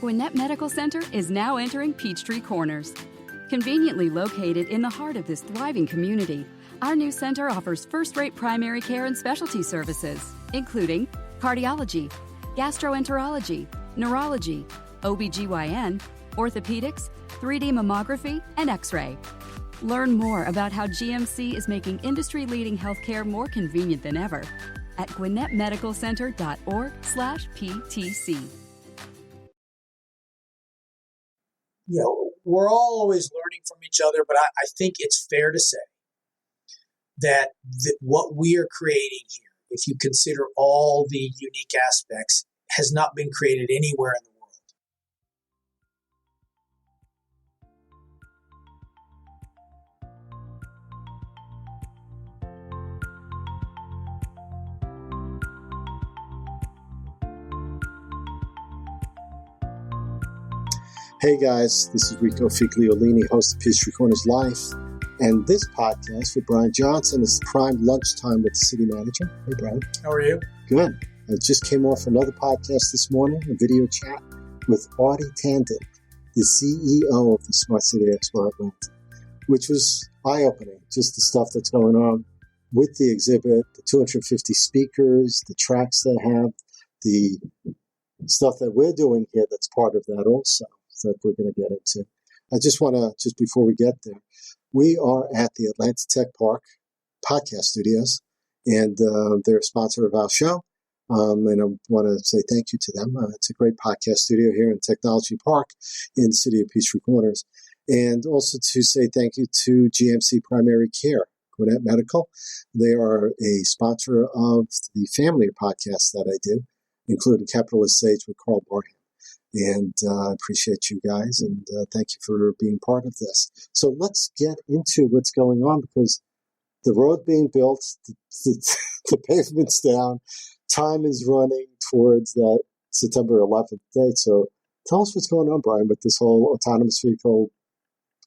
Gwinnett Medical Center is now entering Peachtree Corners. Conveniently located in the heart of this thriving community, our new center offers first-rate primary care and specialty services, including cardiology, gastroenterology, neurology, OBGYN, orthopedics, 3D mammography, and X-ray. Learn more about how GMC is making industry-leading healthcare more convenient than ever at gwinnettmedicalcenter.org/PTC. You know, we're all always learning from each other, but I think it's fair to say that what we are creating here, if you consider all the unique aspects, has not been created anywhere in the world. Hey guys, this is Rico Figliolini, host of Peachtree Corners Live, and this podcast with Brian Johnson is Prime Lunchtime with the City Manager. Hey Brian. How are you? Good. I just came off another podcast this morning, a video chat with Audie Tandon, the CEO of the Smart City Expo Atlanta, which was eye-opening, just the stuff that's going on with the exhibit, the 250 speakers, the tracks they have, the stuff that we're doing here that's part of that also, that we're going to get into. I just want to, just before we get there, we are at the Atlanta Tech Park podcast studios, and they're a sponsor of our show. And I want to say thank you to them. It's a great podcast studio here in Technology Park in the city of Peachtree Corners. And also to say thank you to GMC Primary Care, Gwinnett Medical. They are a sponsor of the family of podcasts that I do, including Capitalist Sage with Carl Barham. And I appreciate you guys, and thank you for being part of this. So let's get into what's going on, because the road being built, the pavement's down, time is running towards that September 11th date. So tell us what's going on, Brian, with this whole autonomous vehicle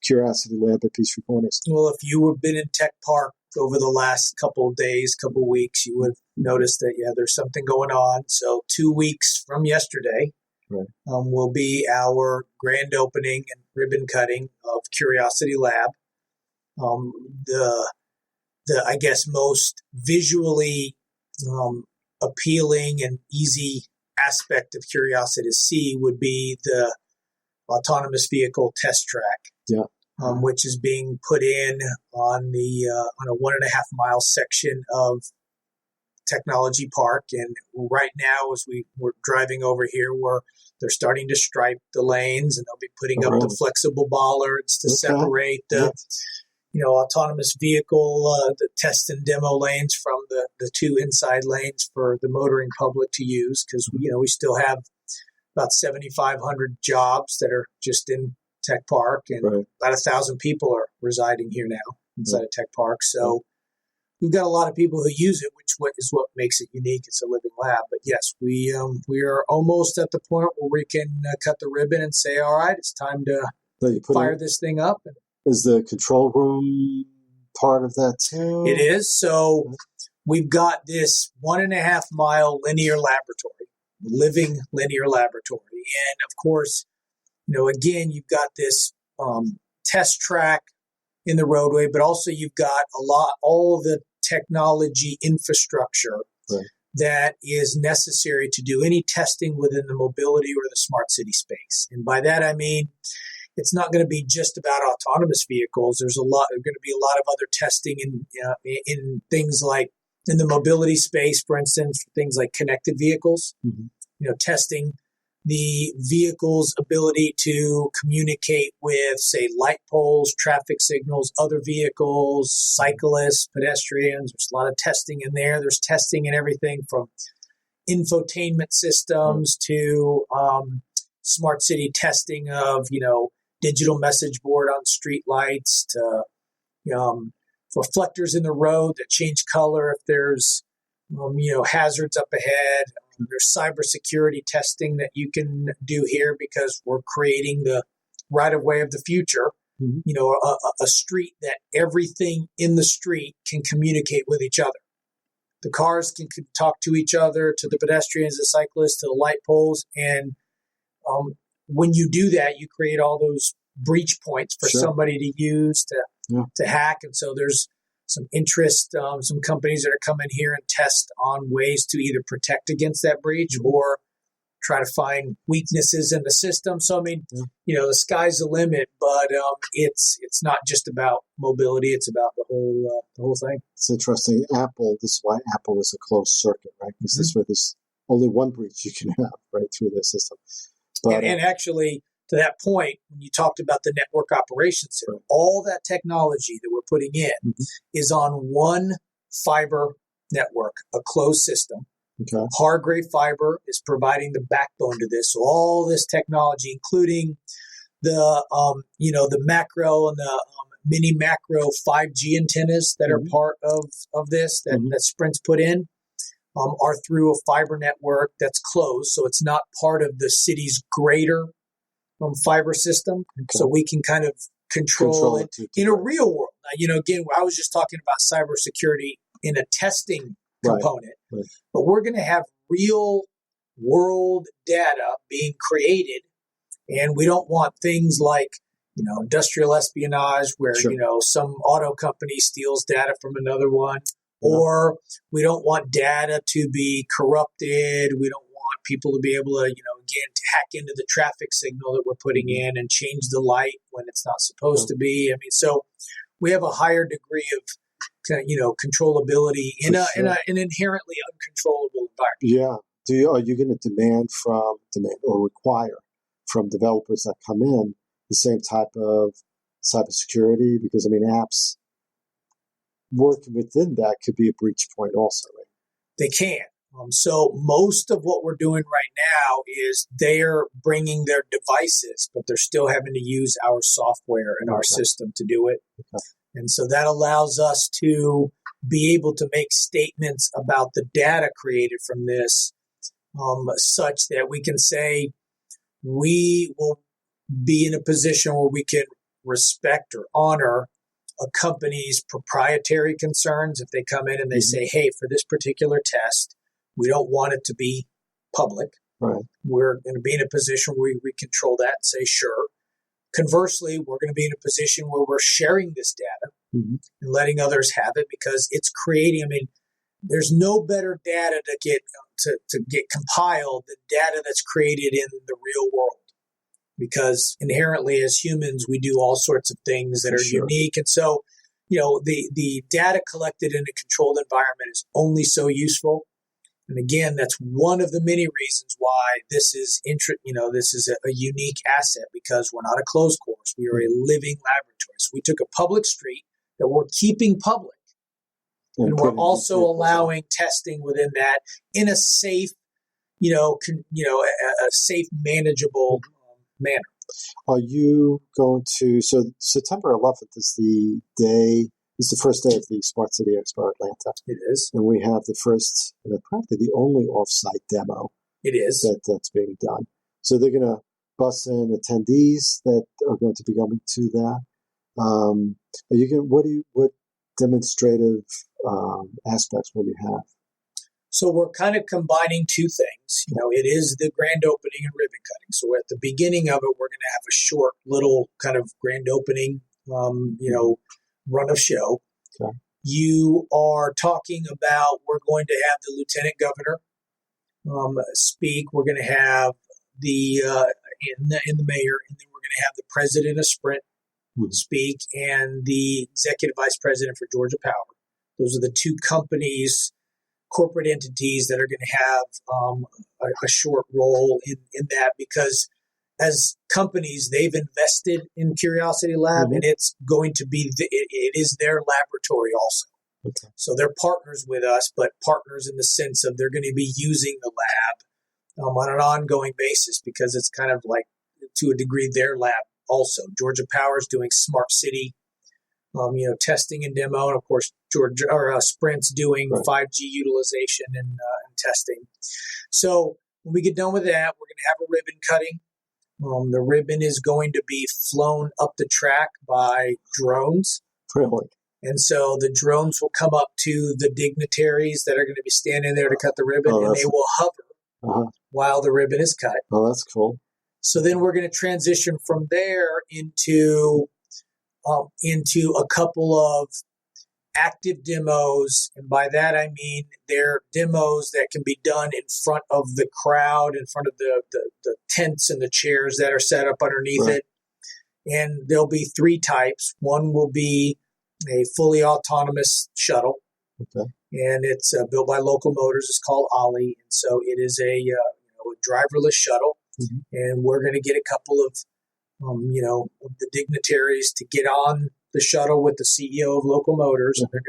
Curiosity Lab at Peachtree Corners. Well, if you have been in Tech Park over the last couple of days, couple of weeks, you would have noticed that, there's something going on. So 2 weeks from yesterday, right, will be our grand opening and ribbon cutting of Curiosity Lab. The I guess most visually appealing and easy aspect of Curiosity to see would be the autonomous vehicle test track, which is being put in on a 1.5 mile section of Technology Park. And right now, as we're driving over here, they're starting to stripe the lanes, and they'll be putting up the flexible bollards to separate the autonomous vehicle, the test and demo lanes from the two inside lanes for the motoring public to use, because we still have about 7,500 jobs that are just in Tech Park, and about 1,000 people are residing here now inside of Tech Park. So we've got a lot of people who use it, which is what makes it unique. It's a living lab. But yes, we are almost at the point where we can cut the ribbon and say, all right, it's time to fire this thing up. Is the control room part of that too? It is. So we've got this 1.5 mile living linear laboratory. And of course, again, you've got this test track in the roadway, but also you've got all the technology infrastructure that is necessary to do any testing within the mobility or the smart city space. And by that, I mean, it's not going to be just about autonomous vehicles. There's going to be a lot of other testing in things like in the mobility space, for instance, things like connected vehicles, testing the vehicle's ability to communicate with, say, light poles, traffic signals, other vehicles, cyclists, pedestrians. There's a lot of testing in there. There's testing in everything from infotainment systems to smart city testing of, digital message board on street lights to reflectors in the road that change color if there's hazards up ahead. There's cybersecurity testing that you can do here because we're creating the right-of-way of the future. A street that everything in the street can communicate with each other. The cars can talk to each other, to the pedestrians, the cyclists, to the light poles, and when you do that, you create all those breach points for Sure. somebody to use to hack. And so there's some interest, some companies that are coming here and test on ways to either protect against that breach or try to find weaknesses in the system. So, I mean, the sky's the limit, but it's not just about mobility. It's about the whole thing. It's interesting. This is why Apple is a closed circuit, right? Because this way there's only one breach you can have right through their system. But, and actually, to that point, when you talked about the network operations center, all that technology that we're putting in is on one fiber network, a closed system. Okay. Hargrave Fiber is providing the backbone to this. So all this technology, including the the macro and the mini macro 5G antennas that are part of this that Sprint's put in, are through a fiber network that's closed. So it's not part of the city's greater fiber system. Okay. So we can kind of control it in a real world. Now, again, I was just talking about cybersecurity in a testing component, but we're going to have real world data being created, and we don't want things like industrial espionage where some auto company steals data from another one, or we don't want data to be corrupted. We don't want people to be able to to hack into the traffic signal that we're putting in and change the light when it's not supposed to be. I mean, so we have a higher degree of controllability in an inherently uncontrollable environment. Yeah. Are you going to demand or require from developers that come in the same type of cybersecurity? Because apps working within that could be a breach point also, right? They can. So most of what we're doing right now is they're bringing their devices, but they're still having to use our software and our system to do it. Okay. And so that allows us to be able to make statements about the data created from this, such that we can say we will be in a position where we can respect or honor a company's proprietary concerns. If they come in and they say, hey, for this particular test, we don't want it to be public. Right. We're going to be in a position where we control that and say, sure. Conversely, we're going to be in a position where we're sharing this data and letting others have it, because it's creating. There's no better data to get compiled than data that's created in the real world, because inherently as humans we do all sorts of things that are unique, and so the data collected in a controlled environment is only so useful. And again, that's one of the many reasons why this is this is a unique asset, because we're not a closed course. We are a living laboratory. So we took a public street that we're keeping public, and we're also allowing testing within that in a safe, a safe, manageable manner. Are you going to? So September 11th is the day. It's the first day of the Smart City Expo Atlanta. It is. And we have the first, and probably the only off-site demo. It is. That's being done. So they're going to bus in attendees that are going to be coming to that. What demonstrative aspects will you have? So we're kind of combining two things. It is the grand opening and ribbon cutting. So at the beginning of it, we're going to have a short little kind of grand opening, run of show. Okay. You are talking about, we're going to have the lieutenant governor speak. We're going to have the mayor, and then we're going to have the president of Sprint speak, and the executive vice president for Georgia Power. Those are the two companies, corporate entities that are going to have a short role in that, because as companies, they've invested in Curiosity Lab, and it's going to be it is their laboratory also. Okay. So they're partners with us, but partners in the sense of they're going to be using the lab on an ongoing basis, because it's kind of like, to a degree, their lab also. Georgia Power is doing Smart City, testing and demo, and of course Sprint's doing 5G utilization and testing. So when we get done with that, we're going to have a ribbon cutting. The ribbon is going to be flown up the track by drones. Really? And so the drones will come up to the dignitaries that are going to be standing there to cut the ribbon, and they will hover while the ribbon is cut. Oh, that's cool. So then we're going to transition from there into a couple of active demos. And by that, I mean they're demos that can be done in front of the crowd, in front of the tents and the chairs that are set up underneath it. And there'll be three types. One will be a fully autonomous shuttle. Okay. And it's built by Local Motors. It's called Ollie. And so it is a driverless shuttle. Mm-hmm. And we're going to get a couple of, of the dignitaries to get on the shuttle with the CEO of Local Motors. Mm-hmm. And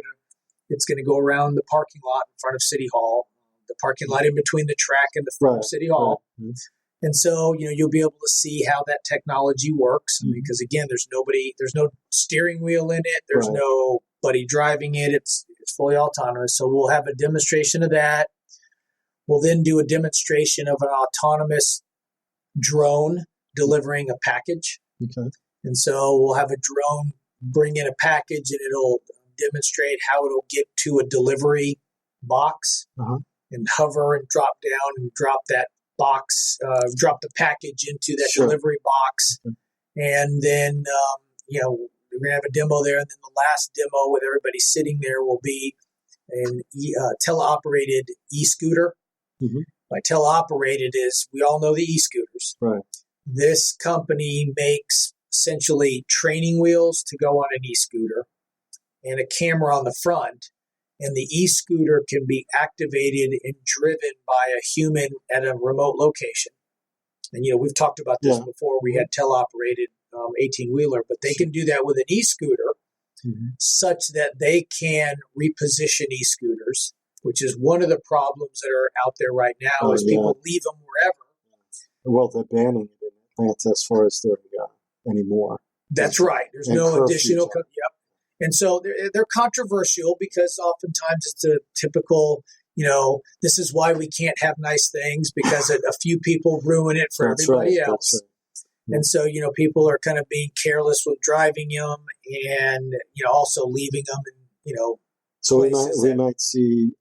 it's going to go around the parking lot in front of City Hall, the parking lot in between the track and the front of City Hall. Mm-hmm. And so, you'll be able to see how that technology works because, again, there's no steering wheel in it. There's nobody driving it. It's fully autonomous. So we'll have a demonstration of that. We'll then do a demonstration of an autonomous drone delivering a package. Okay. And so we'll have a drone bring in a package and it'll demonstrate how it'll get to a delivery box and hover and drop down and drop that box, drop the package into that delivery box. And then, we're going to have a demo there. And then the last demo with everybody sitting there will be a teleoperated e-scooter. Mm-hmm. By teleoperated is, we all know the e-scooters. Right. This company makes essentially training wheels to go on an e-scooter and a camera on the front. And the e-scooter can be activated and driven by a human at a remote location. And, we've talked about this before. We had teleoperated 18-wheeler, but they can do that with an e-scooter such that they can reposition e-scooters, which is one of the problems that are out there right now is people leave them wherever. Well, they're banning it in Atlanta as far as anymore. That's right. There's no additional. And so they're controversial because oftentimes it's a typical, this is why we can't have nice things because a few people ruin it for everybody else. Right. And so, people are kind of being careless with driving them and, also leaving them in, So we might see.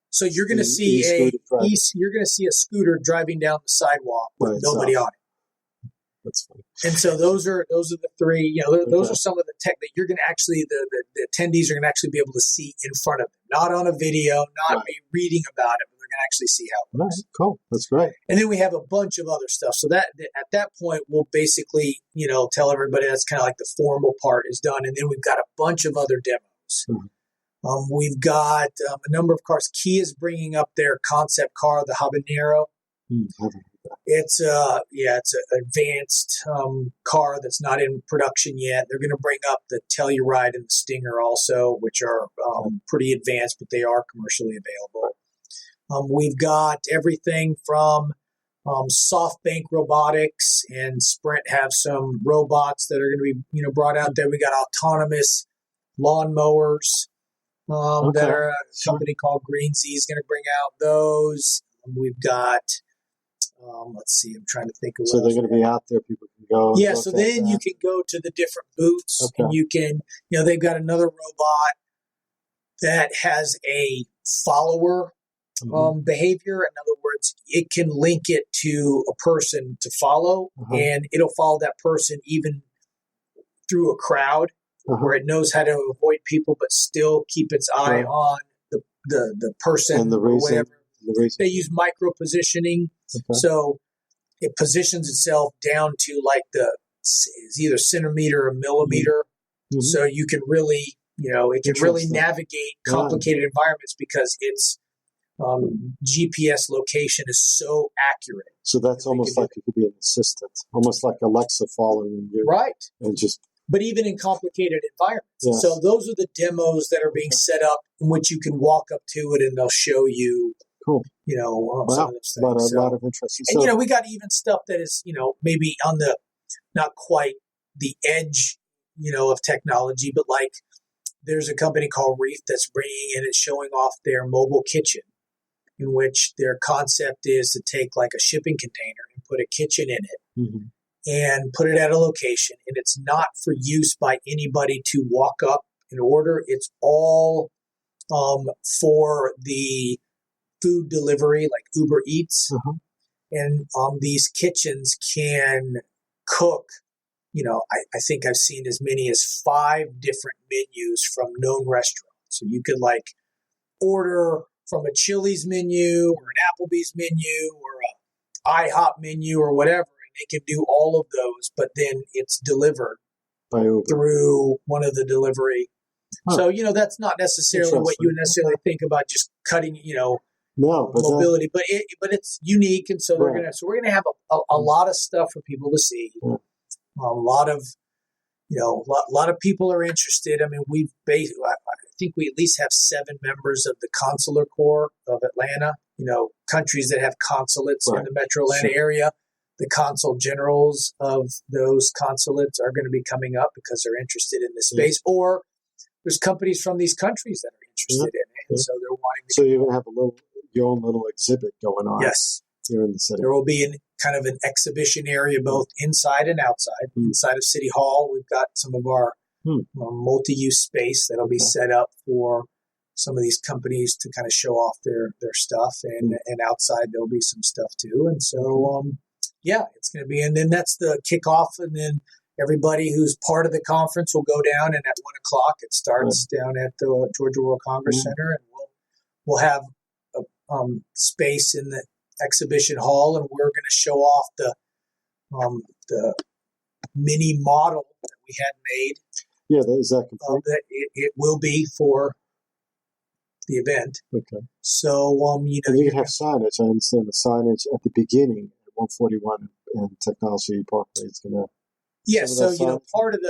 So you're going to see a scooter driving down the sidewalk with nobody on it. That's funny. And so those are the three, those are some of the tech that you're going to actually, the attendees are going to actually be able to see in front of them, not on a video, not me reading about it, but they're going to actually see how it works. Right, cool. That's great. And then we have a bunch of other stuff. So that at that point, we'll basically, tell everybody that's kind of like the formal part is done. And then we've got a bunch of other demos. Mm-hmm. We've got a number of cars. Kia is bringing up their concept car, the Habanero. It's it's an advanced car that's not in production yet. They're going to bring up the Telluride and the Stinger also, which are pretty advanced, but they are commercially available. We've got everything from SoftBank Robotics and Sprint have some robots that are going to be brought out there. We got autonomous lawnmowers that are a company called Green Z is going to bring out those. We've got. Let's see. I'm trying to think of. So they're going to be out there. People can go. Yeah. So then you can go to the different booths, and you can. They've got another robot that has a follower behavior. In other words, it can link it to a person to follow, and it'll follow that person even through a crowd, where it knows how to avoid people, but still keep its eye on the person and the or reason, whatever. They use micro positioning. So it positions itself down to like it's either centimeter or millimeter. So you can really, it can really navigate complicated environments because its GPS location is so accurate. So that's almost like it could be an assistant, almost like Alexa following you. Right. And but even in complicated environments. Yes. So those are the demos that are being set up in which you can walk up to it and they'll show you. Cool. Some of those things. A lot of interesting stuff. And, we got even stuff that is, maybe on the, not quite the edge, of technology, but like there's a company called Reef that's bringing in and showing off their mobile kitchen, in which their concept is to take like a shipping container and put a kitchen in it and put it at a location. And it's not for use by anybody to walk up and order. It's all for the food delivery, like Uber Eats. And these kitchens can cook, I think I've seen as many as 5 different menus from known restaurants. So you could order from a Chili's menu or an Applebee's menu or a IHOP menu or whatever, and they can do all of those, but then it's delivered through one of the delivery. Huh. So, that's not necessarily what you would necessarily think about just cutting, mobility, but it's unique. And so we're going to have a lot of stuff for people to see. Yeah. A lot of people are interested. I mean, I think we at least have 7 members of the Consular Corps of Atlanta, countries that have consulates in the metro Atlanta area. The consul generals of those consulates are going to be coming up because they're interested in this space, or there's companies from these countries that are interested in it. And so they're wanting to. So you're going to have your own little exhibit going on. Yes. Here in the city. There will be kind of an exhibition area both inside and outside. Inside of City Hall, we've got some of our multi-use space that'll be set up for some of these companies to kind of show off their stuff. And outside, there'll be some stuff too. And so, it's going to be. And then that's the kickoff. And then everybody who's part of the conference will go down. And at 1:00, it starts down at the Georgia World Congress Center. And we'll have a space in the exhibition hall, and we're going to show off the mini model that we had made. Yeah, is that complete? That it will be for the event. Okay. So, you can have signage. I understand the signage at the beginning at 141 and Technology Parkway is going to. Yeah, so part of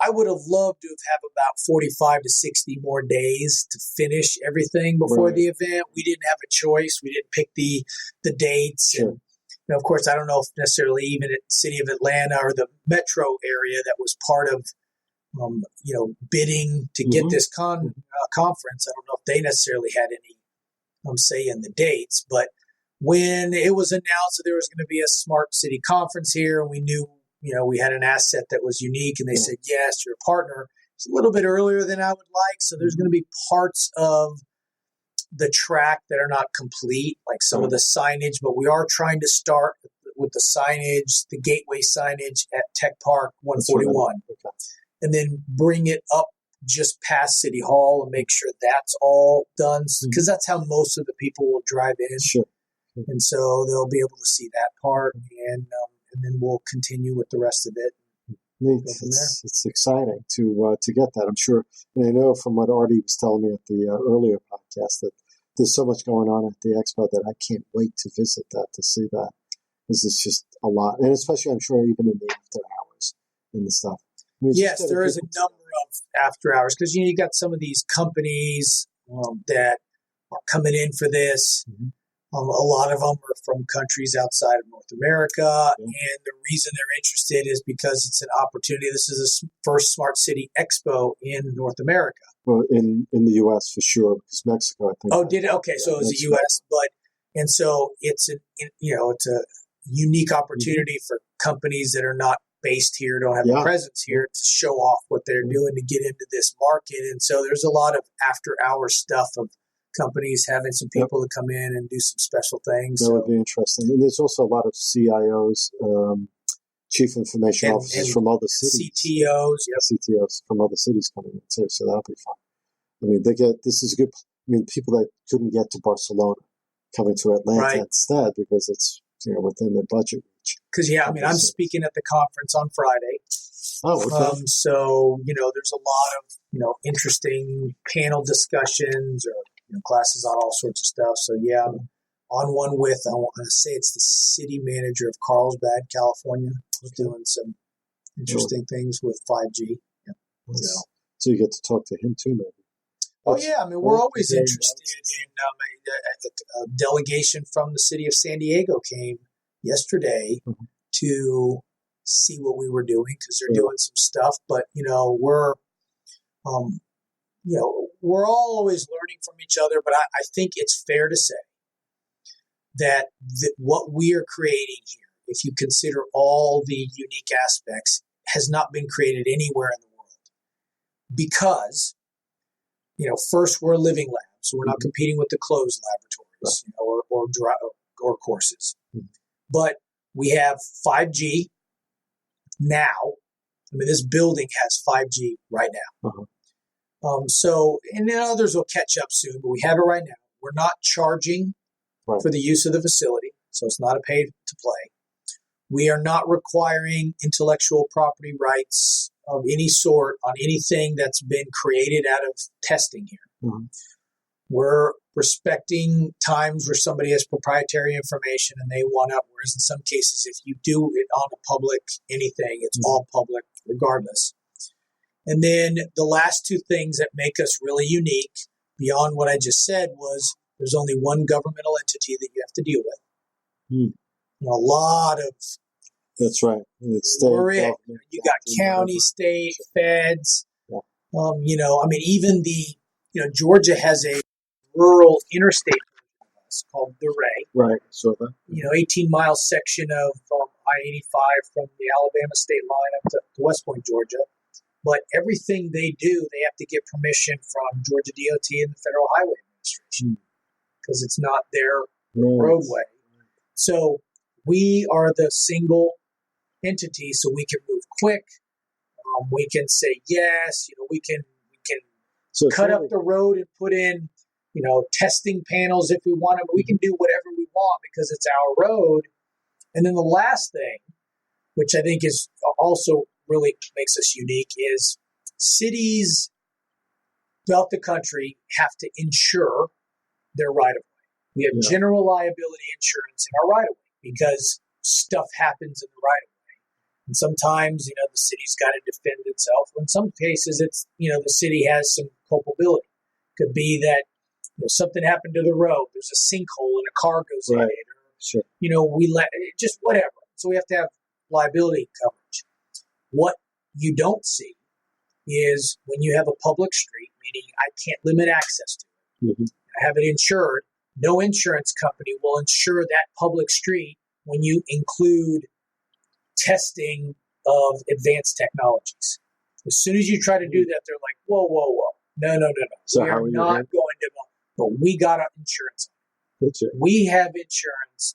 I would have loved to have about 45 to 60 more days to finish everything before the event. We didn't have a choice. We didn't pick the dates. Sure. And of course, I don't know if necessarily even at the city of Atlanta or the metro area that was part of, bidding to get this conference. I don't know if they necessarily had any say in the dates. But when it was announced that there was going to be a Smart City conference here, and we knew we had an asset that was unique, and they said, yes, you're a partner. It's a little bit earlier than I would like. So there's going to be parts of the track that are not complete, like some of the signage, but we are trying to start with the signage, the gateway signage at Tech Park 141, and then bring it up just past City Hall and make sure that's all done, because that's how most of the people will drive in. Sure. And so they'll be able to see that part, and then we'll continue with the rest of it. It's exciting to get that, I'm sure. And I know from what Artie was telling me at the earlier podcast that there's so much going on at the expo that I can't wait to visit that, to see that. Because it's just a lot. And especially, I'm sure, even in the after hours and the stuff. I mean, yes, there is a number of after hours, because you got some of these companies that are coming in for this. A lot of them are from countries outside of North America, and the reason they're interested is because it's an opportunity. This is the first Smart City Expo in North America. Well, in the U.S. for sure, because Mexico, I think. Oh, did it? Okay, so it was the U.S., and so it's a unique opportunity for companies that are not based here, don't have a presence here, to show off what they're doing to get into this market. And so there's a lot of after-hour stuff of companies having some people to come in and do some special things. That would be interesting. And there's also a lot of CIOs, chief information officers from other cities. CTOs. CTOs from other cities coming in too, so that'll be fun. I mean, this is a good, people that couldn't get to Barcelona coming to Atlanta instead, because it's, within their budget reach. Because, I'm speaking at the conference on Friday. Oh, okay. So, there's a lot of, interesting panel discussions or, classes on all sorts of stuff. So, I'm on one with, I want to say it's the city manager of Carlsbad, California, who's doing some interesting things with 5G. Yeah. So you get to talk to him too, maybe. Oh, yeah. We're always interested in a delegation from the city of San Diego came yesterday to see what we were doing, because they're doing some stuff. But, we're all always learning from each other. But I think it's fair to say that what we are creating here, if you consider all the unique aspects, has not been created anywhere in the world. Because, first, we're a living lab, so we're not competing with the closed laboratories, or or courses. But we have 5G now. I mean, this building has 5G right now. And then others will catch up soon, but we have it right now. We're not charging for the use of the facility, so it's not a pay to play. We are not requiring intellectual property rights of any sort on anything that's been created out of testing here. We're respecting times where somebody has proprietary information and they want up, whereas in some cases, if you do it on a public anything, it's all public regardless. And then the last two things that make us really unique, beyond what I just said, was there's only one governmental entity that you have to deal with. A lot of... That's right. We're it. You got county, state, feds. Even Georgia has a rural interstate called the Ray. Right. So that 18-mile section of I-85 from the Alabama state line up to West Point, Georgia. But everything they do, they have to get permission from Georgia DOT and the Federal Highway Administration because it's not their roadway. So we are the single entity, so we can move quick. We can say yes. We can cut up the road and put in testing panels if we want them. We can do whatever we want because it's our road. And then the last thing, which I think is also really makes us unique, is cities throughout the country have to insure their right-of-way. We have general liability insurance in our right-of-way because stuff happens in the right-of-way. And sometimes, the city's got to defend itself. In some cases, it's, the city has some culpability. It could be that something happened to the road. There's a sinkhole and a car goes in it. Or, we let just whatever. So we have to have liability coverage. What you don't see is when you have a public street, meaning I can't limit access to it. I have it insured. No insurance company will insure that public street when you include testing of advanced technologies. As soon as you try to do that, they're like, whoa. No. So we are not going to, but we got our insurance. We have insurance,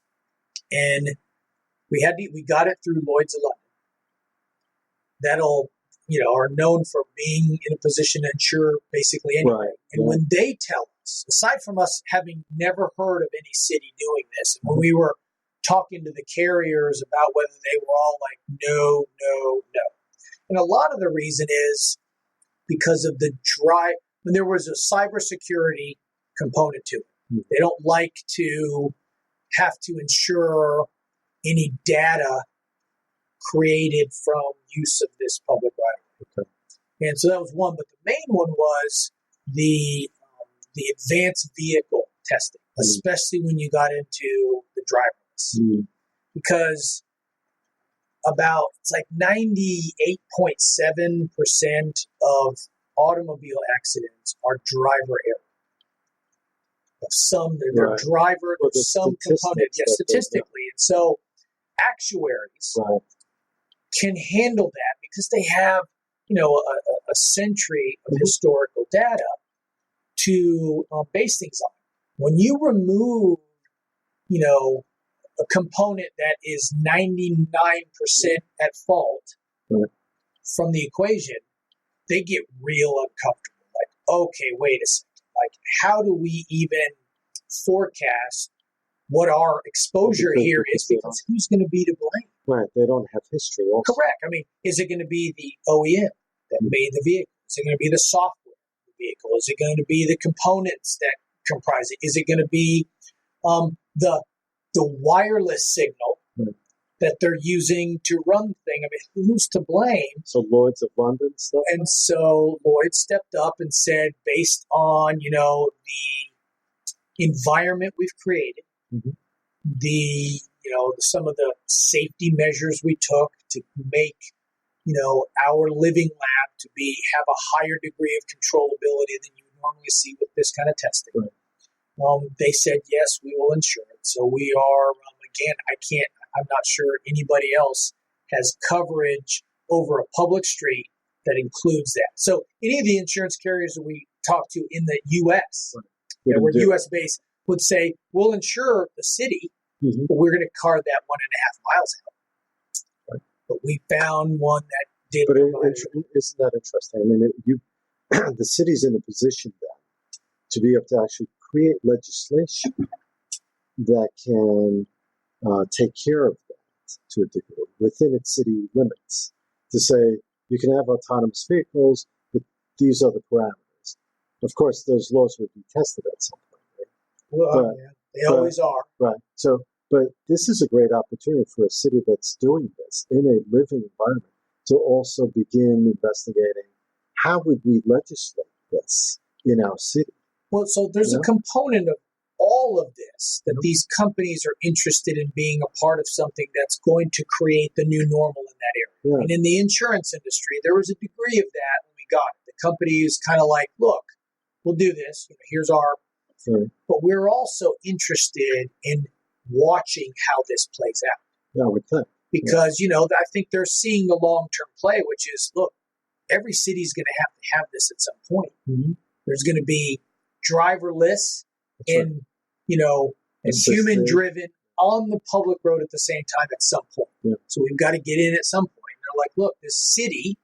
and we got it through Lloyd's of London. That'll, are known for being in a position to insure basically anything. And when they tell us, aside from us having never heard of any city doing this, and when we were talking to the carriers about whether they were all like, no. And a lot of the reason is because of the when there was a cybersecurity component to it. They don't like to have to insure any data created from use of this public right-of-way. And so that was one. But the main one was the advanced vehicle testing, especially when you got into the driverless. Because it's like 98.7% of automobile accidents are driver error. They're driver, there's some component, statistically. And so actuaries can handle that because they have, a century of historical data to base things on. When you remove, a component that is 99% at fault from the equation, they get real uncomfortable. Like, okay, wait a second. Like, how do we even forecast what our exposure here is? Because who's going to be to blame? Right. They don't have history also. Correct. I mean, is it going to be the OEM that made the vehicle? Is it going to be the software of the vehicle? Is it going to be the components that comprise it? Is it going to be the wireless signal that they're using to run the thing? I mean, who's to blame? So Lloyd's of London stuff? And so Lloyd stepped up and said, based on, the environment we've created, the some of the safety measures we took to make, our living lab to have a higher degree of controllability than you would normally see with this kind of testing. They said, yes, we will insure it. So we are, I'm not sure anybody else has coverage over a public street that includes that. So any of the insurance carriers that we talk to in the U.S., we're U.S. based, would say, we'll insure the city, Mm-hmm. But we're going to carve that 1.5 miles out. Right. But we found one that did. But isn't that interesting? I mean, the city's in a position then to be able to actually create legislation that can take care of that to a degree within its city limits. To say you can have autonomous vehicles, but these are the parameters. Of course, those laws would be tested at some point, right? Well, they always are. Right. So, but this is a great opportunity for a city that's doing this in a living environment to also begin investigating how would we legislate this in our city. Well, so there's a component of all of this that these companies are interested in being a part of something that's going to create the new normal in that area. Yeah. And in the insurance industry, there was a degree of that when we got it. The company is kind of like, look, we'll do this. Here's our... Right. But we're also interested in watching how this plays out. Yeah, I would think. Because, I think they're seeing the long-term play, which is, look, every city's going to have this at some point. Mm-hmm. There's going to be driverless and, and human-driven on the public road at the same time at some point. Yeah. So we've got to get in at some point. They're like, look, this city,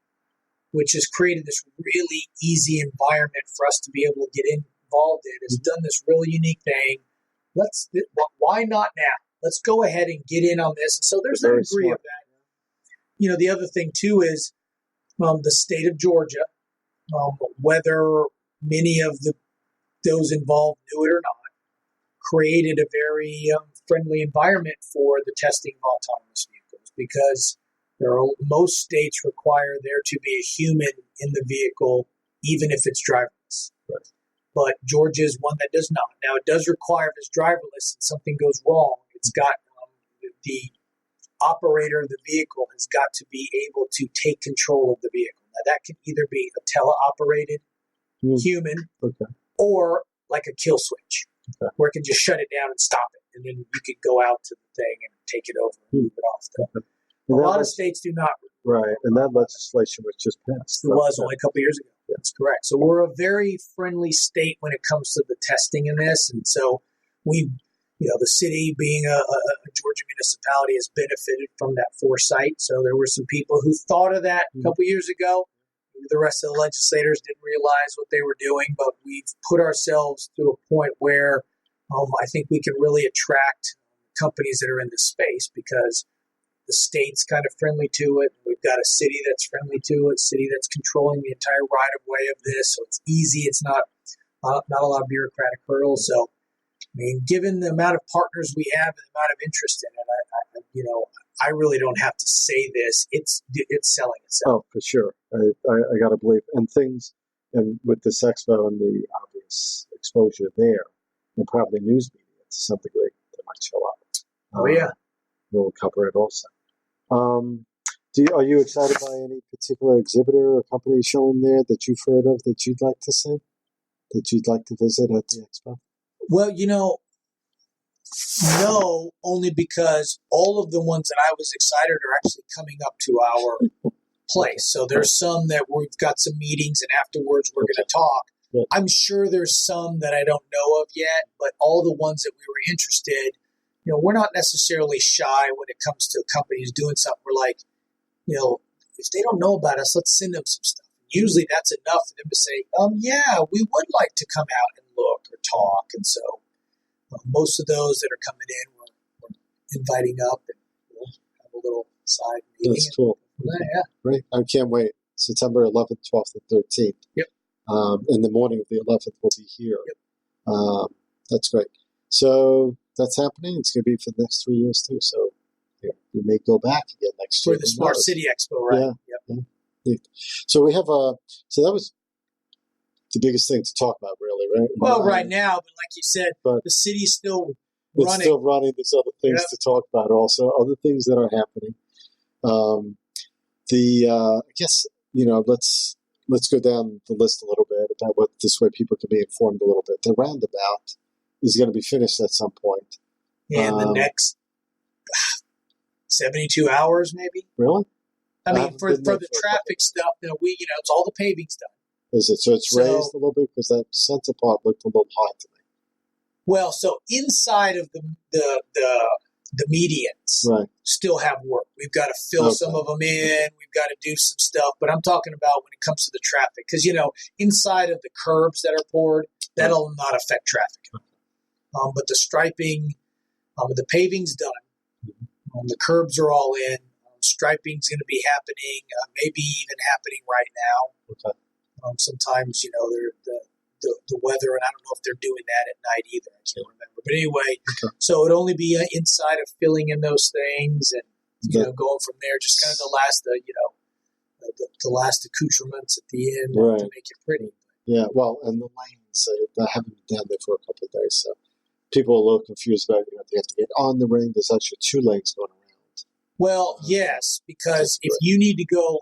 which has created this really easy environment for us to be able to get involved in, has done this really unique thing. Why not now? Let's go ahead and get in on this. And so there's a degree of that. The other thing, too, is the state of Georgia, whether many of those involved knew it or not, created a very friendly environment for the testing of autonomous vehicles because most states require there to be a human in the vehicle, even if it's driverless. Right. But Georgia is one that does not. Now, it does require if it's driverless and something goes wrong, it's got the operator of the vehicle has got to be able to take control of the vehicle. Now, that can either be a teleoperated human or like a kill switch, where it can just shut it down and stop it. And then you could go out to the thing and take it over and move it off. A lot of states do not. Right, and that legislation was just passed. It was only a couple of years ago. That's correct. So we're a very friendly state when it comes to the testing in this. And so the city being a Georgia municipality has benefited from that foresight. So there were some people who thought of that a couple of years ago. The rest of the legislators didn't realize what they were doing, but we've put ourselves to a point where I think we can really attract companies that are in this space because the state's kind of friendly to it. We've got a city that's friendly to it, a city that's controlling the entire right-of-way of this. So it's easy. It's not a lot of bureaucratic hurdles. So, given the amount of partners we have and the amount of interest in it, I really don't have to say this. It's selling itself. Oh, for sure. I got to believe. And with this expo and the obvious exposure there, and probably news media to some degree, that might show up. We'll cover it also. Are you excited by any particular exhibitor or company showing there that you've heard of that you'd like to see, that you'd like to visit at the expo? Well, no, only because all of the ones that I was excited are actually coming up to our place. So there's some that we've got some meetings and afterwards we're going to talk. Yeah. I'm sure there's some that I don't know of yet, but all the ones that we were interested, we're not necessarily shy when it comes to companies doing something. We're like, if they don't know about us, let's send them some stuff. Usually that's enough for them to say, we would like to come out and look or talk. And so most of those that are coming in, we're inviting up and we'll have a little side meeting. That's cool. Yeah. Great. I can't wait. September 11th, 12th, and 13th. Yep. In the morning of the 11th, we'll be here. Yep. That's great. So that's happening. It's going to be for the next 3 years, too. So we may go back again next year. For the Smart City Expo, right? Yeah. Yep. So we have so that was the biggest thing to talk about, really, right? Well, right now, but like you said, the city's still running. It's still running. There's other things to talk about also, other things that are happening. I guess, let's go down the list a little bit about what this way people can be informed a little bit. The roundabout is going to be finished at some point. In the next 72 hours, maybe. Really? I mean, for the traffic stuff, it's all the paving's done. Is it? So it's raised a little bit because that center part looked a little high to me. Well, so inside of the medians Right. still have work. We've got to fill some of them in. We've got to do some stuff. But I'm talking about when it comes to the traffic. Because, inside of the curbs that are poured, that'll not affect traffic. But the striping, the paving's done. The curbs are all in. Striping's going to be happening, maybe even happening right now. Okay. Sometimes, the weather, and I don't know if they're doing that at night either. I can't remember. But anyway, so it'd only be inside of filling in those things and, going from there, just kind of the last accoutrements at the end to make it pretty. Yeah, well, and the lanes, I haven't been down there for a couple of days, so people are a little confused about, they have to get on the ring. There's actually 2 lanes going around. Well, yes, because if you need to go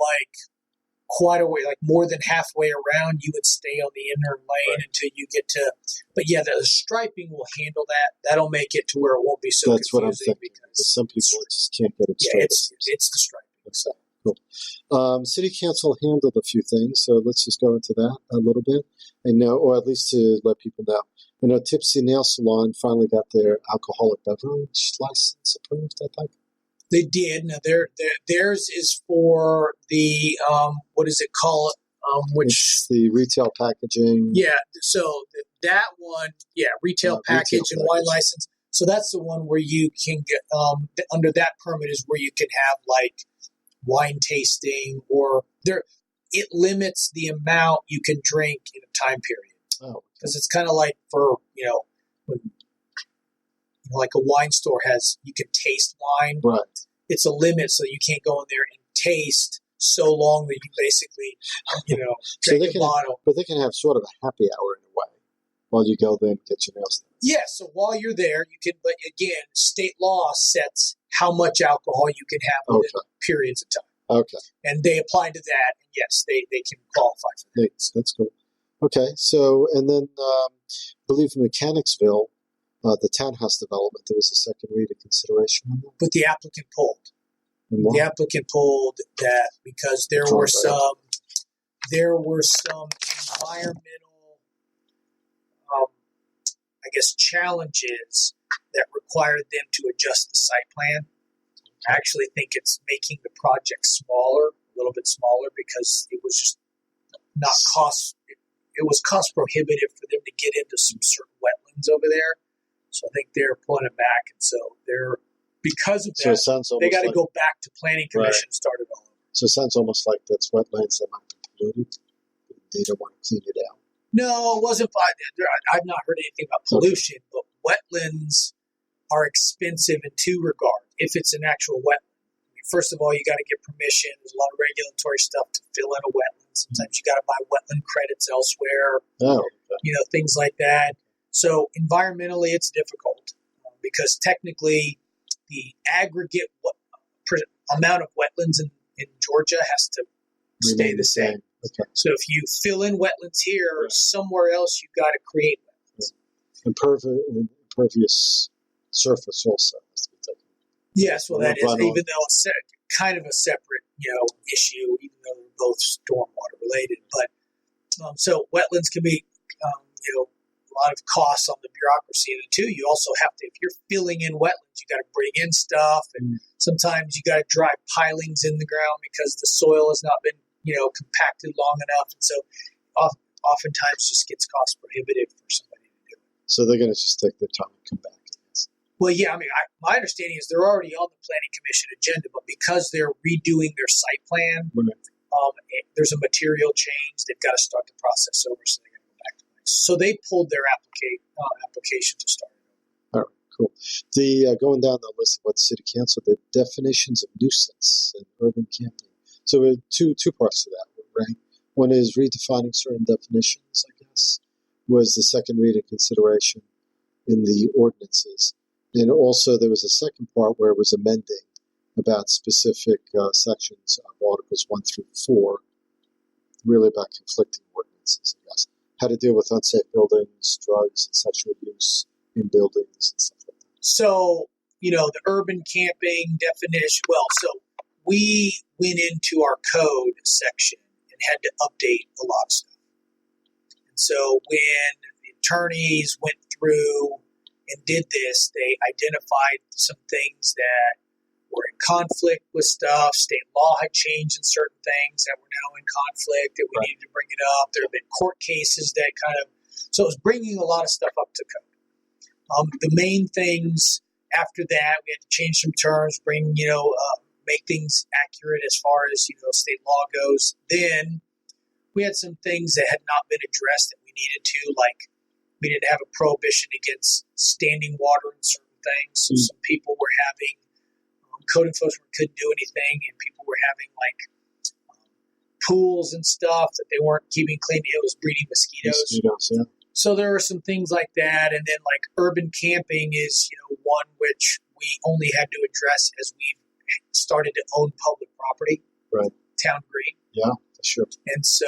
quite a way, more than halfway around, you would stay on the inner lane until you get to. But yeah, the striping will handle that. That'll make it to where it won't be so That's confusing. What I'm thinking. Because some people just can't get it straight. Yeah, it's the striping. So cool. City Council handled a few things, so let's just go into that a little bit, and know, or at least to let people know. Tipsy Nail Salon finally got their alcoholic beverage license approved, I think. They did. Now, theirs is for the, what is it called? It's the retail packaging. Yeah, so that one, retail package and wine license. So that's the one where you can get, under that permit is where you can have wine tasting it limits the amount you can drink in a time period. Oh. Because it's kind of like for, when like a wine store you can taste wine. Right. It's a limit, so you can't go in there and taste so long that you basically, drink a bottle. But they can have sort of a happy hour in a way while you go there and get your nails done. Yeah, so while you're there, you can, but again, state law sets how much alcohol you can have within periods of time. Okay. And they apply to that, and yes, they can qualify for that. That's cool. Okay, so, and then I believe in Mechanicsville, the townhouse development, there was a second read of consideration on that. But the applicant pulled. The applicant pulled that because there were some environmental, challenges that required them to adjust the site plan. I actually think it's making the project smaller, a little bit smaller, because it was just not cost. It was cost prohibitive for them to get into some certain wetlands over there. So I think they're pulling it back, and so because of that, they got to go back to planning commission and start it all over. So it sounds almost like that's wetlands that might be polluted. They don't want to clean it out. No, it wasn't. I've not heard anything about pollution, but wetlands are expensive in 2 regards. If it's an actual wetland, first of all, you got to get permission. There's a lot of regulatory stuff to fill in a wetland. Sometimes you got to buy wetland credits elsewhere. Things like that. So environmentally, it's difficult because technically the aggregate amount of wetlands in Georgia has to stay the same. Okay. So if you fill in wetlands here, somewhere else you've got to create wetlands. Impervious surface also has to be taken. Yes, well, that is, even though it's kind of a separate, issue, even though they're both stormwater related. But so wetlands can be, a lot of costs on the bureaucracy. And two, you also have to, if you're filling in wetlands, you got to bring in stuff, and sometimes you got to drive pilings in the ground because the soil has not been, compacted long enough, and so oftentimes just gets cost prohibitive for somebody to do it. So they're going to just take their time and come back. Well, yeah, my understanding is they're already on the Planning Commission agenda, but because they're redoing their site plan, there's a material change. They've got to start the process over, so they're going to go back to place. So they pulled their application to start it over. All right, cool. The going down the list of what the City Council, the definitions of nuisance and urban camping. So two parts to that, right? One is redefining certain definitions, I guess, was the second reading consideration in the ordinances. And also there was a second part where it was amending about specific sections of Articles 1 through 4, really about conflicting ordinances, I guess. How to deal with unsafe buildings, drugs, and sexual use in buildings and stuff like that. So, the urban camping definition, we went into our code section and had to update a lot of stuff. And so when the attorneys went through and did this, they identified some things that were in conflict with stuff. State law had changed in certain things that were now in conflict that we needed to bring it up. There have been court cases that so it was bringing a lot of stuff up to code. The main things after that, we had to change some terms, make things accurate as far as, state law goes. Then we had some things that had not been addressed that we needed to, like we didn't have a prohibition against standing water in certain things. So some people were having code enforcement couldn't do anything, and people were having pools and stuff that they weren't keeping clean. It was breeding mosquitoes. Yeah. So there are some things like that, and then urban camping is one which we only had to address as we started to own public property, right? Town green. Yeah, sure. And so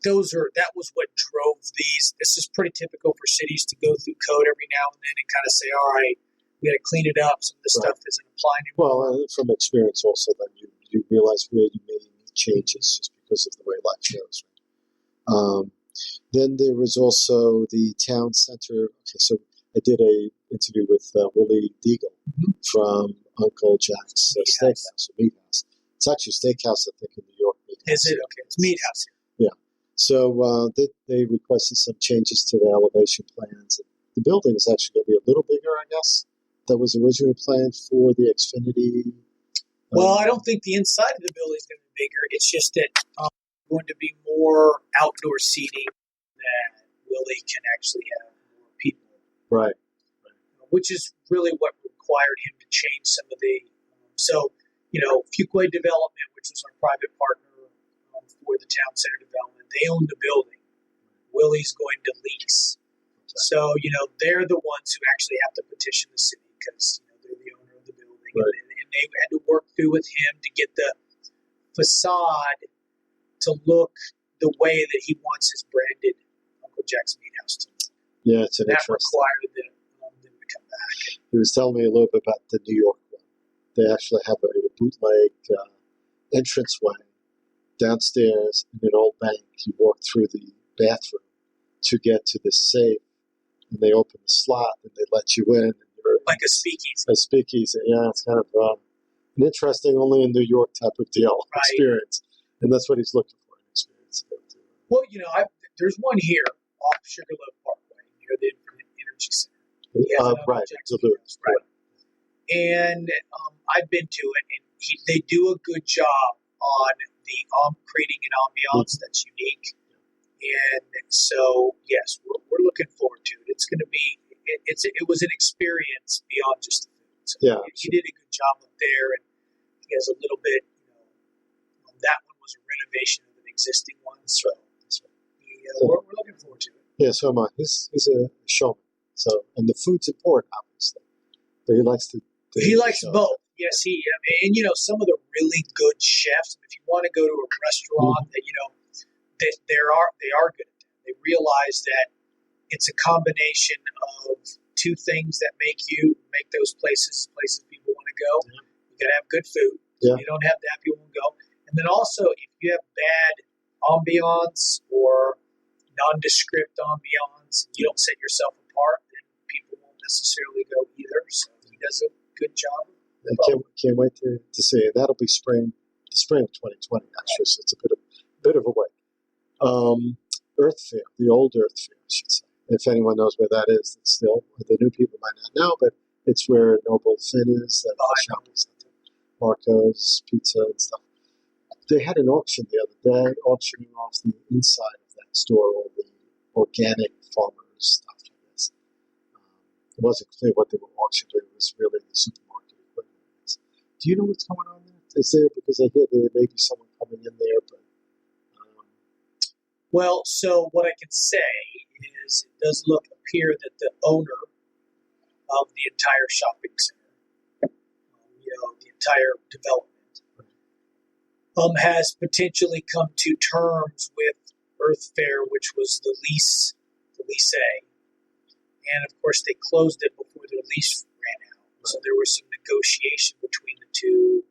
that was what drove these. This is pretty typical for cities to go through code every now and then and kind of say, all right, we got to clean it up. Some of the stuff isn't applying anymore. Well, from experience also, then you realize where you may need changes just because of the way life goes. Right? Then there was also the town center. Okay, so I did a interview with Willie Degel from Uncle Jack's Steakhouse, or Meathouse. It's actually a steakhouse, I think, in New York. Is it? Okay, it's Meathouse Yeah. here. So they requested some changes to the elevation plans. The building is actually going to be a little bigger, I guess. That was originally planned for the Xfinity. Well, I don't think the inside of the building is going to be bigger. It's just that going to be more outdoor seating that Willie can actually have more people. Right. Which is really what required him to change some of the. Fuquay Development, which was our private partner for the town center development, they own the building. Willie's going to lease. So, they're the ones who actually have to petition the city because, they're the owner of the building. Right. And they had to work through with him to get the facade to look the way that he wants his branded Uncle Jack's Meathouse to look. Yeah, it's an that interesting. required them to come back. He was telling me a little bit about the New York one. They actually have a bootleg entranceway downstairs in an old bank. You walk through the bathroom to get to the safe, and they open the slot and they let you in. And you're like a speakeasy. A speakeasy, yeah. It's kind of an interesting, only in New York type of deal experience, and that's what he's looking for, an experience. Well, there's one here off Sugarloaf Parkway near the Infinite Energy Center. Right, Duluth. Right. And I've been to it, and they do a good job on the creating an ambiance that's unique. And so, yes, we're looking forward to it. It's going to be, it was an experience beyond just the food. So he did a good job up there, and he has a little bit, that one was a renovation of an existing one. So we're looking forward to it. Yeah, so am I. He's a showman. So, and the food's important, obviously. But he likes to. He likes both. Yes, some of the really good chefs, if you want to go to a restaurant that, they are good at that. They realize that it's a combination of two things that make those places people want to go. You got to have good food. Yeah. If you don't have that, people won't go. And then also, if you have bad ambiance or nondescript ambiance, you don't set yourself apart, then people won't necessarily go either. So he does a good job. I can't wait to see it. That'll be spring of 2020, actually. So it's a bit of a wait. Earth Fair, the old Earth Fair, I should say. If anyone knows where that is, it's still, the new people might not know, but it's where Noble Finn is, the shopping center, Marco's Pizza and stuff. They had an auction the other day, auctioning off the inside of that store, all the organic farmers stuff like this. It wasn't clear what they were auctioning, but it was really the supermarket equipment. Do you know what's going on there? Is there, because I hear there may be someone coming in there, but... Well, so what I can say is it does appear that the owner of the entire shopping center, the entire development, has potentially come to terms with Earth Fair, which was the lease A. And of course, they closed it before their lease ran out. So there was some negotiation between the two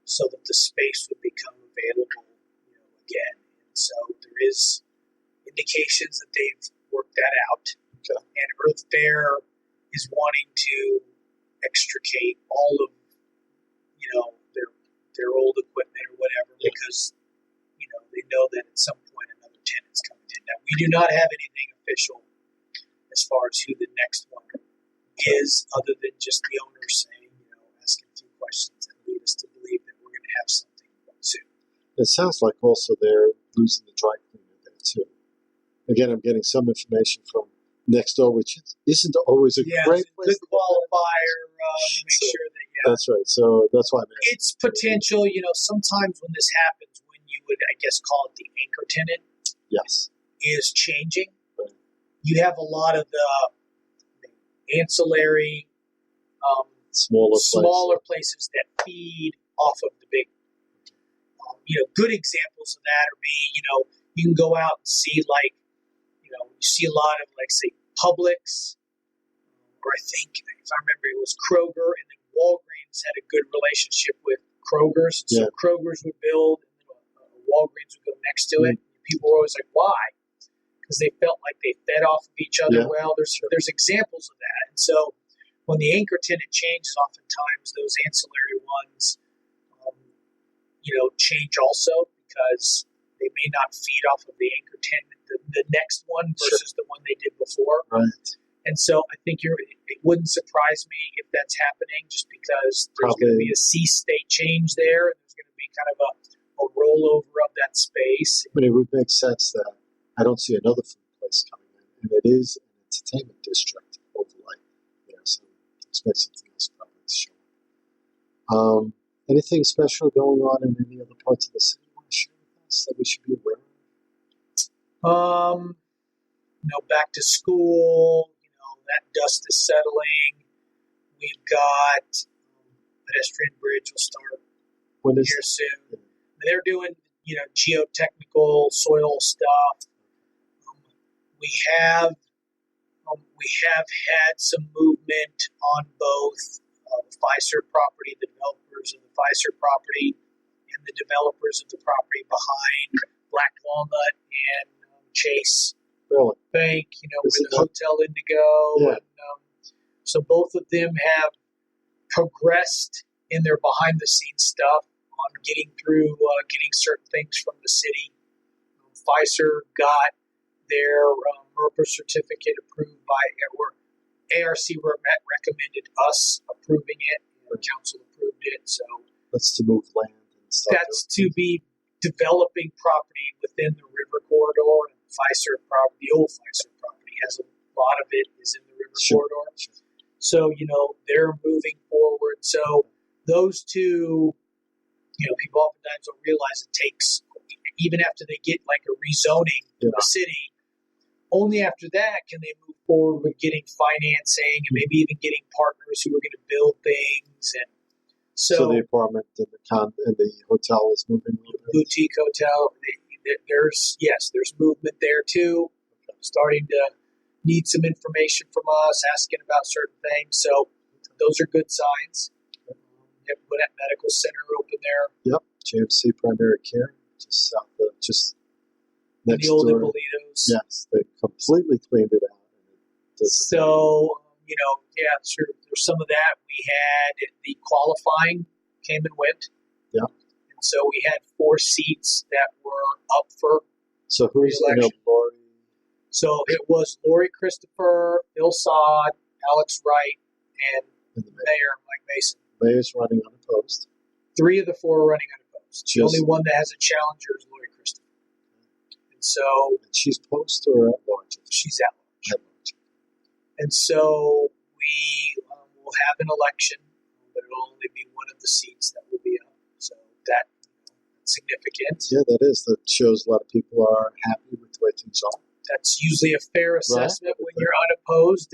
so that the space would become available, again. And so there is indications that they've worked that out. Okay. And Earth Fair is wanting to extricate all of, their old equipment or whatever because, they know that at some point another tenant's coming in. Now, we do not have anything official as far as who the next one is, other than just the owner saying, asking a few questions that lead us to believe that we're going to have something soon. It sounds like also they're losing the dry cleaner there too. Again, I'm getting some information from next door, which isn't always a great place. Good qualifier to make sure that, That's right. So that's why I'm asking. It's potential. Sometimes when this happens, when you would, I guess, call it the anchor tenant, yes, is changing. Right. You have a lot of the ancillary, smaller places that feed off of the big. Good examples of that are you can go out and see you see a lot of say Publix, or I think if I remember it was Kroger, and then Walgreens had a good relationship with Kroger's. So Kroger's would build, and Walgreens would go next to it. People were always like, why? Because they felt like they fed off of each other well. There's examples of that. And so when the anchor tenant changes, oftentimes those ancillary ones, change also because they may not feed off of the anchor tenant, the next one versus the one they did before. Right. And so I think it wouldn't surprise me if that's happening just because there's going to be a state change there. And there's going to be kind of a rollover of that space. But it would make sense that I don't see another food place coming in. And it is an entertainment district overlay. So I expect something else probably to show up. Anything special going on in any other parts of the city you want to share with us that we should be aware of? Back to school, that dust is settling. We've got pedestrian bridge will start here soon. They're doing, geotechnical soil stuff. We have had some movement on both the Pfizer property, the developers of the Pfizer property, and the developers of the property behind Black Walnut and Chase Bank, with the Hotel Indigo. And, so both of them have progressed in their behind-the-scenes stuff on getting certain things from the city. Pfizer got their MERPA certificate approved by, or ARC recommended us approving it, and the council approved it. So that's to move land and stuff. That's to be developing property within the river corridor. And Pfizer property, the old Pfizer property, has a lot of it is in the river corridor. Sure. So, they're moving forward. So those two, people oftentimes don't realize it takes, even after they get like a rezoning in the city, only after that can they move forward with getting financing and maybe even getting partners who are going to build things. And so the apartment and the hotel is moving a little bit. Boutique hotel, there's movement there too. Starting to need some information from us, asking about certain things. So those are good signs. Have Gwinnett Medical Center open there. Yep, JMC Primary Care, just south of, just next the old door. Ippolitos. Yes, they completely cleaned it out. There's some of that. We had the qualifying came and went. Yeah. And so we had 4 seats that were up for So who's re-election. Lori? So it was Lori Christopher, Bill Sod, Alex Wright, and Mayor Mike Mason. Mayor's running unopposed. 3 of the 4 are running unopposed. The Just- only one that has a challenger is Lori Christopher. And so And she's post or at large? she's at large. At large. And so we will have an election, but it'll only be one of the seats that will be up. So that's significant. Yeah, that is. That shows a lot of people are happy with the way things are. That's usually a fair assessment when you're unopposed.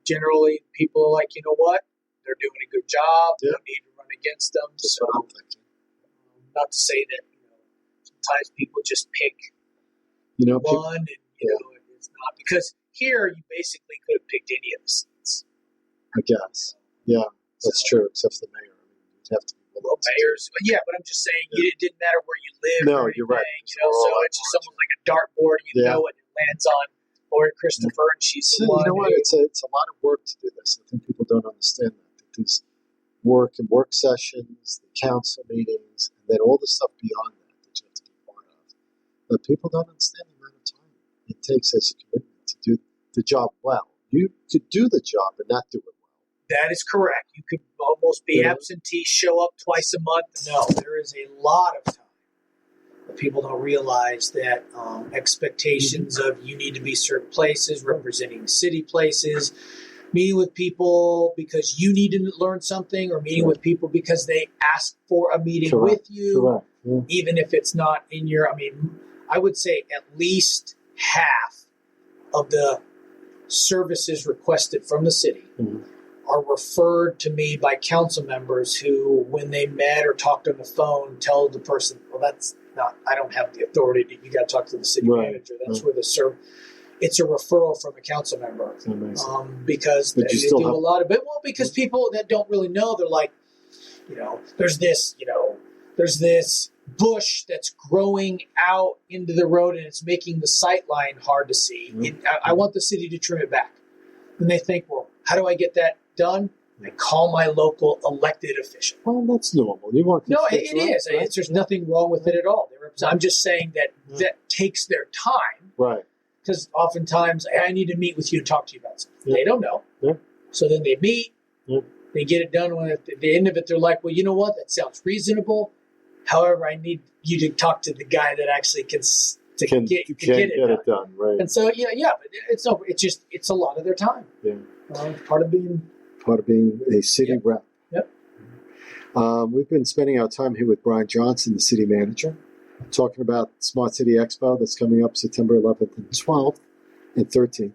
Generally, people are like, you know what? They're doing a good job. Yeah. Don't need to run against them. That's So, what I'm thinking. not to say that sometimes people just pick People, one, and it's not, because here you basically could have picked any of the seats. I guess. Yeah, that's true, except for the mayor. I mean, you'd have to be Well, mayors, but I'm just saying it didn't matter where you live. No, or anything, you're right. so it's just almost like a dartboard. You know it lands on Lori Christopher, and she's the You one. know what? It's a lot of work to do this. I think people don't understand that. There's work and work sessions, the council meetings, and then all the stuff beyond that you have to be part of. But people don't understand the amount of time it takes as a commitment to do the job well. You could do the job and not do it well. That is correct. You could almost be absentee, show up twice a month. No, there is a lot of time. But people don't realize that expectations of you need to be certain places, representing city places, meeting with people because you need to learn something, or meeting with people because they ask for a meeting with you, even if it's not in your, I would say at least half of the services requested from the city are referred to me by council members who, when they met or talked on the phone, tell the person, well, that's not, I don't have the authority. You got to talk to the city manager. That's where it's a referral from a council member. Because they do a lot of it. Well, because people that don't really know, they're like, there's this bush that's growing out into the road and it's making the sight line hard to see. I want the city to trim it back. And they think, well, how do I get that done? I call my local elected official. Well, that's normal. You want it is. Right? There's nothing wrong with it at all. I'm just saying that takes their time. Right. Because oftentimes, I need to meet with you to talk to you about something. They don't know. So then they meet. They get it done. When at the end of it, they're like, well, you know what? That sounds reasonable. However, I need you to talk to the guy that actually can get it done. Right. And so, but it's a lot of their time. Yeah. Part of being a city rep. Yep. We've been spending our time here with Brian Johnson, the city manager, talking about Smart City Expo that's coming up September 11th and 12th and 13th.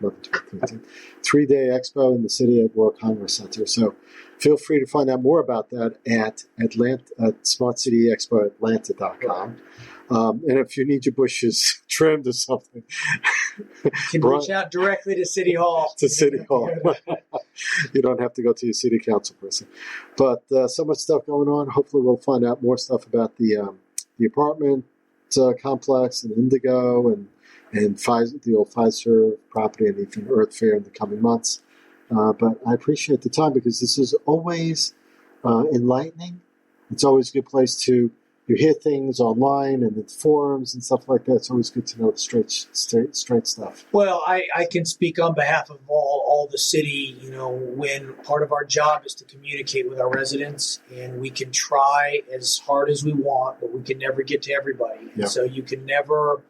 11th, 12th, 13th. 3-day expo in the City at World Congress Center. So feel free to find out more about that at Smart City Expo Atlanta.com. And if you need your bushes trimmed or something, you can reach out directly to City Hall. You don't have to go to your city council person. But so much stuff going on. Hopefully we'll find out more stuff about the apartment complex and Indigo and Pfizer, the old Pfizer property, and even Earth Fair in the coming months. But I appreciate the time because this is always enlightening. It's always a good place to hear things online and in forums and stuff like that. It's always good to know the straight stuff. Well, I can speak on behalf of all the city, when part of our job is to communicate with our residents, and we can try as hard as we want, but we can never get to everybody. And so you can never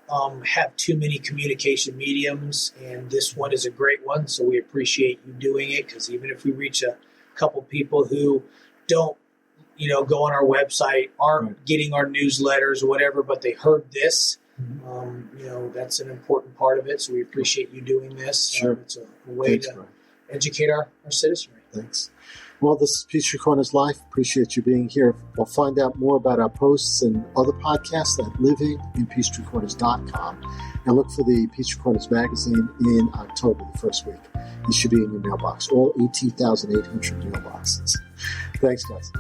have too many communication mediums, and this one is a great one. So we appreciate you doing it, because even if we reach a couple people who don't, go on our website, aren't getting our newsletters or whatever, but they heard this, that's an important part of it. So we appreciate you doing this. Sure. It's a way to educate our citizenry. Thanks. Well, this is Peachtree Corners Life. Appreciate you being here. We'll find out more about our posts and other podcasts at livinginpeachtreecorners.com, and look for the Peachtree Corners magazine in October, the first week. It should be in your mailbox, all 18,800 mailboxes. Thanks, guys.